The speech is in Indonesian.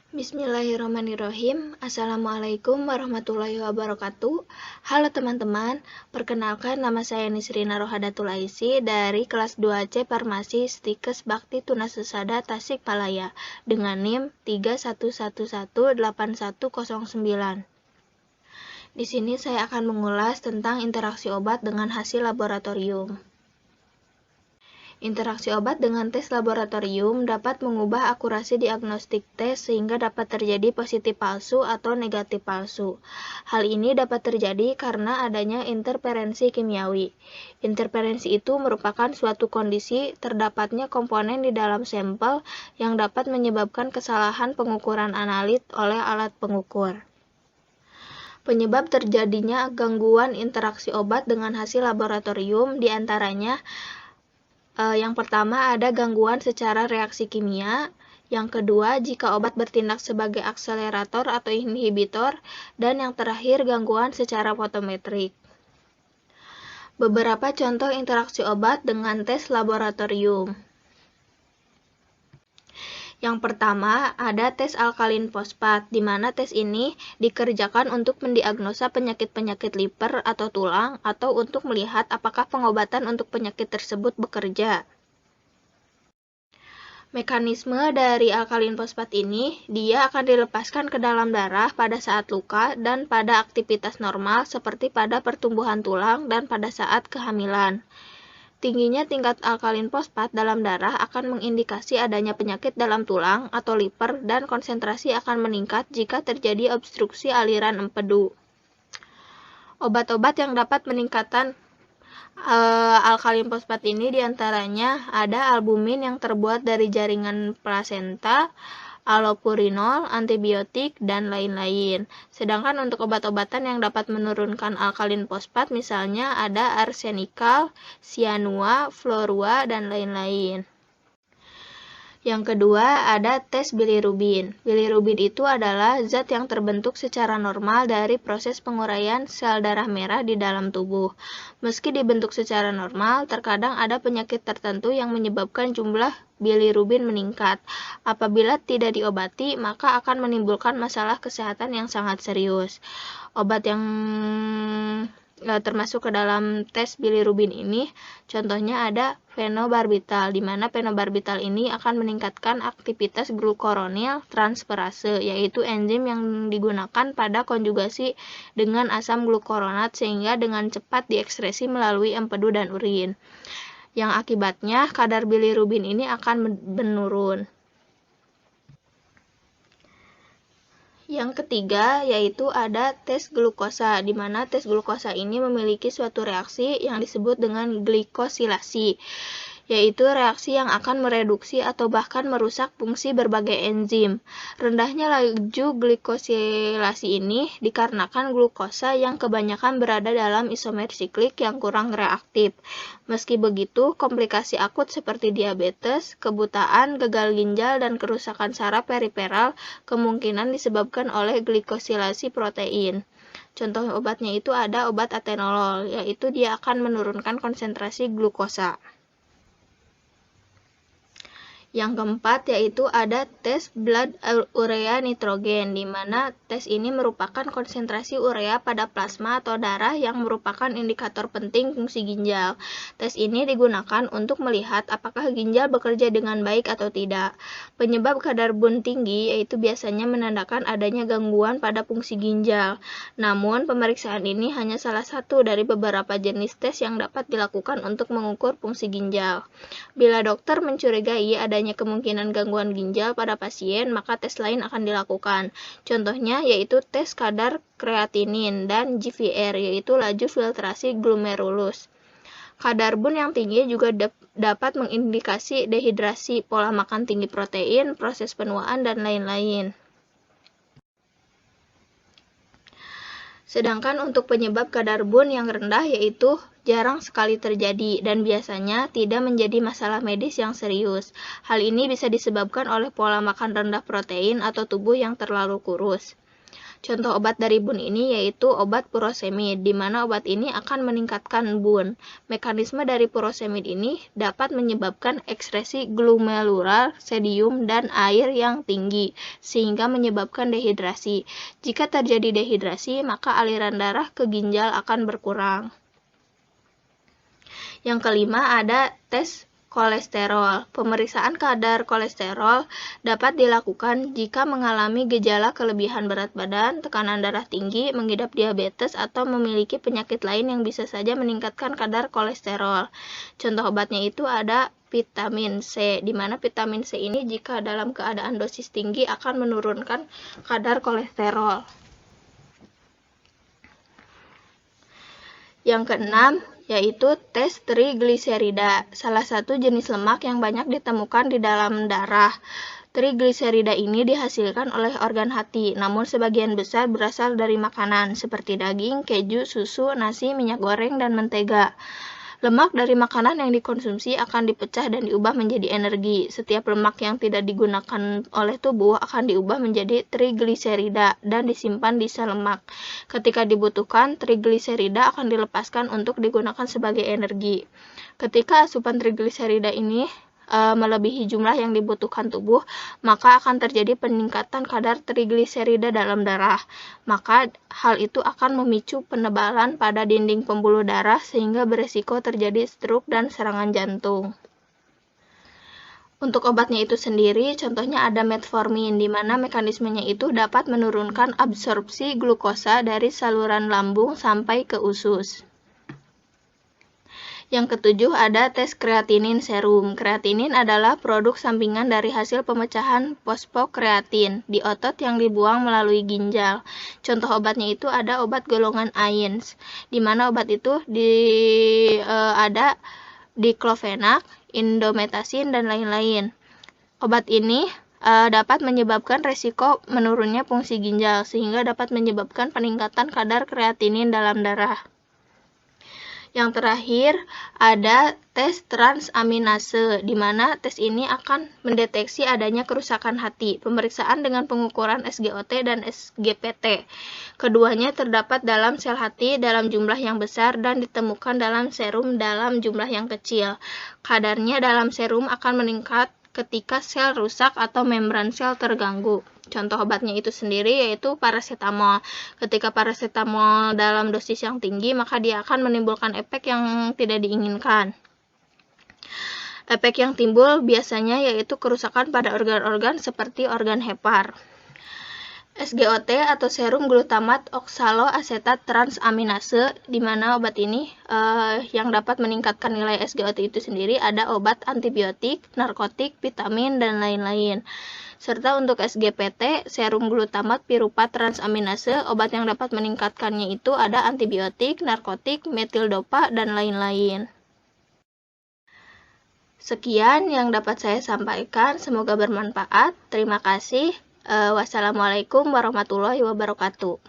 Bismillahirrahmanirrahim. Assalamualaikum warahmatullahi wabarakatuh. Halo teman-teman, perkenalkan nama saya Nisrina Rohadatul Aisy dari kelas 2C Farmasi Stikes Bakti Tunasesada Tasikmalaya dengan NIM 31118109. Di sini saya akan mengulas tentang interaksi obat dengan hasil laboratorium. Interaksi obat dengan tes laboratorium dapat mengubah akurasi diagnostik tes sehingga dapat terjadi positif palsu atau negatif palsu. Hal ini dapat terjadi karena adanya interferensi kimiawi. Interferensi itu merupakan suatu kondisi terdapatnya komponen di dalam sampel yang dapat menyebabkan kesalahan pengukuran analit oleh alat pengukur. Penyebab terjadinya gangguan interaksi obat dengan hasil laboratorium diantaranya yang pertama ada gangguan secara reaksi kimia, yang kedua jika obat bertindak sebagai akselerator atau inhibitor, dan yang terakhir gangguan secara fotometrik. Beberapa contoh interaksi obat dengan tes laboratorium. Yang pertama, ada tes alkalin fosfat, di mana tes ini dikerjakan untuk mendiagnosa penyakit-penyakit liver atau tulang, atau untuk melihat apakah pengobatan untuk penyakit tersebut bekerja. Mekanisme dari alkalin fosfat ini, dia akan dilepaskan ke dalam darah pada saat luka dan pada aktivitas normal seperti pada pertumbuhan tulang dan pada saat kehamilan. Tingginya tingkat alkalin fosfat dalam darah akan mengindikasi adanya penyakit dalam tulang atau liver dan konsentrasi akan meningkat jika terjadi obstruksi aliran empedu. Obat-obat yang dapat meningkatkan alkalin fosfat ini diantaranya ada albumin yang terbuat dari jaringan plasenta, allopurinol, antibiotik, dan lain-lain. Sedangkan untuk obat-obatan yang dapat menurunkan alkalin fosfat misalnya ada arsenikal, cyanua, fluorua, dan lain-lain. Yang kedua ada tes bilirubin. Bilirubin itu adalah zat yang terbentuk secara normal dari proses penguraian sel darah merah di dalam tubuh. Meski dibentuk secara normal, terkadang ada penyakit tertentu yang menyebabkan jumlah bilirubin meningkat. Apabila tidak diobati, maka akan menimbulkan masalah kesehatan yang sangat serius. Obat yang termasuk ke dalam tes bilirubin ini, contohnya ada fenobarbital, di mana fenobarbital ini akan meningkatkan aktivitas glukoronil transferase, yaitu enzim yang digunakan pada konjugasi dengan asam glukoronat sehingga dengan cepat diekskresi melalui empedu dan urin, yang akibatnya kadar bilirubin ini akan menurun. Yang ketiga yaitu ada tes glukosa, di mana tes glukosa ini memiliki suatu reaksi yang disebut dengan glikosilasi, yaitu reaksi yang akan mereduksi atau bahkan merusak fungsi berbagai enzim. Rendahnya laju glikosilasi ini dikarenakan glukosa yang kebanyakan berada dalam isomer siklik yang kurang reaktif. Meski begitu, komplikasi akut seperti diabetes, kebutaan, gagal ginjal, dan kerusakan saraf periferal kemungkinan disebabkan oleh glikosilasi protein. Contoh obatnya itu ada obat atenolol, yaitu dia akan menurunkan konsentrasi glukosa. Yang keempat yaitu ada tes blood urea nitrogen, di mana tes ini merupakan konsentrasi urea pada plasma atau darah yang merupakan indikator penting fungsi ginjal. Tes ini digunakan untuk melihat apakah ginjal bekerja dengan baik atau tidak. Penyebab kadar bun tinggi yaitu biasanya menandakan adanya gangguan pada fungsi ginjal. Namun, pemeriksaan ini hanya salah satu dari beberapa jenis tes yang dapat dilakukan untuk mengukur fungsi ginjal. Bila dokter mencurigai adanya kemungkinan gangguan ginjal pada pasien, maka tes lain akan dilakukan. Contohnya yaitu tes kadar kreatinin dan GFR, yaitu laju filtrasi glomerulus. Kadar bun yang tinggi juga dapat mengindikasi dehidrasi, pola makan tinggi protein, proses penuaan, dan lain-lain. Sedangkan untuk penyebab kadar bun yang rendah yaitu jarang sekali terjadi dan biasanya tidak menjadi masalah medis yang serius. Hal ini bisa disebabkan oleh pola makan rendah protein atau tubuh yang terlalu kurus. Contoh obat dari BUN ini yaitu obat furosemid, di mana obat ini akan meningkatkan BUN. Mekanisme dari furosemid ini dapat menyebabkan ekskresi glomerular, sodium, dan air yang tinggi, sehingga menyebabkan dehidrasi. Jika terjadi dehidrasi, maka aliran darah ke ginjal akan berkurang. Yang kelima ada tes kolesterol. Pemeriksaan kadar kolesterol dapat dilakukan jika mengalami gejala kelebihan berat badan, tekanan darah tinggi, mengidap diabetes, atau memiliki penyakit lain yang bisa saja meningkatkan kadar kolesterol. Contoh obatnya itu ada vitamin C, di mana vitamin C ini jika dalam keadaan dosis tinggi akan menurunkan kadar kolesterol. Yang keenam, yaitu tes trigliserida, salah satu jenis lemak yang banyak ditemukan di dalam darah. Trigliserida ini dihasilkan oleh organ hati, namun sebagian besar berasal dari makanan seperti daging, keju, susu, nasi, minyak goreng, dan mentega. Lemak dari makanan yang dikonsumsi akan dipecah dan diubah menjadi energi. Setiap lemak yang tidak digunakan oleh tubuh akan diubah menjadi trigliserida dan disimpan di sel lemak. Ketika dibutuhkan, trigliserida akan dilepaskan untuk digunakan sebagai energi. Ketika asupan trigliserida ini melebihi jumlah yang dibutuhkan tubuh, maka akan terjadi peningkatan kadar trigliserida dalam darah. Maka hal itu akan memicu penebalan pada dinding pembuluh darah sehingga beresiko terjadi stroke dan serangan jantung. Untuk obatnya itu sendiri, contohnya ada metformin, di mana mekanismenya itu dapat menurunkan absorpsi glukosa dari saluran lambung sampai ke usus. Yang ketujuh ada tes kreatinin serum. Kreatinin adalah produk sampingan dari hasil pemecahan fosfokreatin di otot yang dibuang melalui ginjal. Contoh obatnya itu ada obat golongan AINS, di mana obat itu ada diclofenac, indomethacin, dan lain-lain. Obat ini dapat menyebabkan resiko menurunnya fungsi ginjal, sehingga dapat menyebabkan peningkatan kadar kreatinin dalam darah. Yang terakhir ada tes transaminase, di mana tes ini akan mendeteksi adanya kerusakan hati. Pemeriksaan dengan pengukuran SGOT dan SGPT. Keduanya terdapat dalam sel hati dalam jumlah yang besar dan ditemukan dalam serum dalam jumlah yang kecil. Kadarnya dalam serum akan meningkat ketika sel rusak atau membran sel terganggu. Contoh obatnya itu sendiri yaitu parasetamol. Ketika parasetamol dalam dosis yang tinggi, maka dia akan menimbulkan efek yang tidak diinginkan. Efek yang timbul biasanya yaitu kerusakan pada organ-organ seperti organ hepar. SGOT atau serum glutamat oksaloasetat transaminase, di mana obat ini yang dapat meningkatkan nilai SGOT itu sendiri ada obat antibiotik, narkotik, vitamin, dan lain-lain. Serta untuk SGPT, serum glutamat piruvat transaminase, obat yang dapat meningkatkannya itu ada antibiotik, narkotik, metildopa, dan lain-lain. Sekian yang dapat saya sampaikan, semoga bermanfaat. Terima kasih. Wassalamualaikum warahmatullahi wabarakatuh.